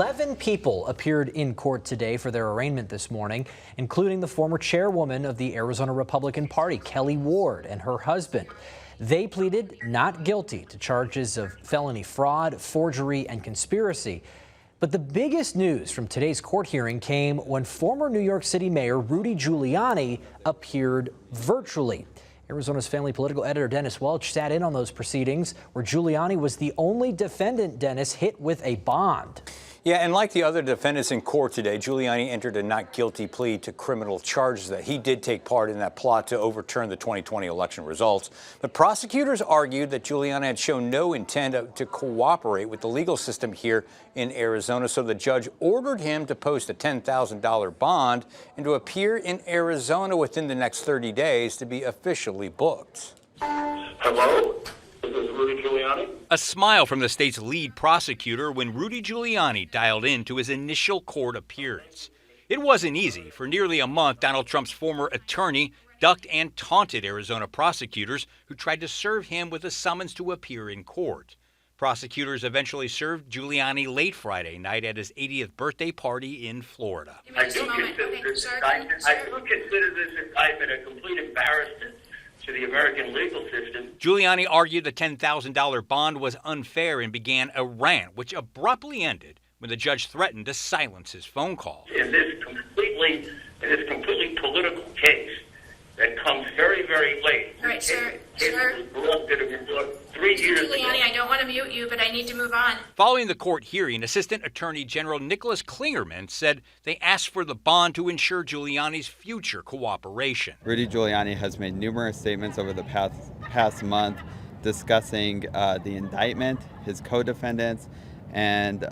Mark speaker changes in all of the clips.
Speaker 1: 11 people appeared in court today for their arraignment this morning, including the former chairwoman of the Arizona Republican Party, Kelly Ward, and her husband. They pleaded not guilty to charges of felony fraud, forgery, and conspiracy. But the biggest news from today's court hearing came when former New York City Mayor Rudy Giuliani appeared virtually. Arizona's family political editor Dennis Welch sat in on those proceedings, where Giuliani was the only defendant, Dennis, hit with a bond.
Speaker 2: Yeah, and like the other defendants in court today, Giuliani entered a not guilty plea to criminal charges that he did take part in that plot to overturn the 2020 election results. But prosecutors argued that Giuliani had shown no intent to cooperate with the legal system here in Arizona, so the judge ordered him to post a $10,000 bond and to appear in Arizona within the next 30 days to be officially booked.
Speaker 3: Hello? This is Rudy Giuliani.
Speaker 4: A smile from the state's lead prosecutor when Rudy Giuliani dialed in to his initial court appearance. It wasn't easy. For nearly a month, Donald Trump's former attorney ducked and taunted Arizona prosecutors who tried to serve him with a summons to appear in court. Prosecutors eventually served Giuliani late Friday night at his 80th birthday party in Florida.
Speaker 3: I do consider this indictment a complete embarrassment to the American legal system.
Speaker 4: Giuliani argued the $10,000 bond was unfair and began a rant, which abruptly ended when the judge threatened to silence his phone call.
Speaker 3: In this completely political case that comes very, very late.
Speaker 5: All right, sir.
Speaker 3: Sir. 3 years ago.
Speaker 5: Giuliani, I don't want to mute you, but I need to move on.
Speaker 4: Following the court hearing, Assistant Attorney General Nicholas Klingerman said they asked for the bond to ensure Giuliani's future cooperation.
Speaker 6: Rudy Giuliani has made numerous statements over the past month discussing the indictment, his co-defendants, and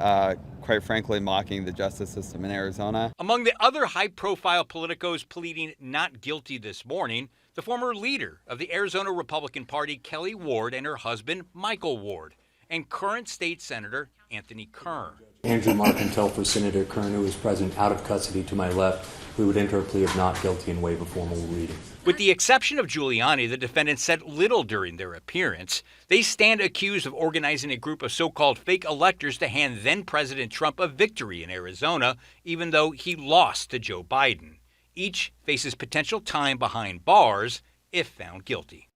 Speaker 6: quite frankly, mocking the justice system in Arizona.
Speaker 4: Among the other high-profile politicos pleading not guilty this morning, the former leader of the Arizona Republican Party, Kelly Ward, and her husband, Michael Ward, and current state senator Anthony Kern.
Speaker 7: Andrew Marcantel for Senator Kern, who is present out of custody to my left. We would enter a plea of not guilty and waive a formal reading.
Speaker 4: With the exception of Giuliani, the defendants said little during their appearance. They stand accused of organizing a group of so-called fake electors to hand then-President Trump a victory in Arizona, even though he lost to Joe Biden. Each faces potential time behind bars if found guilty.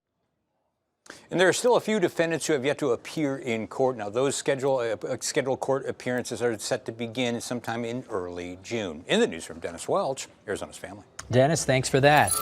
Speaker 2: And there are still a few defendants who have yet to appear in court. Now, those scheduled court appearances are set to begin sometime in early June. In the newsroom, Dennis Welch, Arizona's Family.
Speaker 1: Dennis, thanks for that.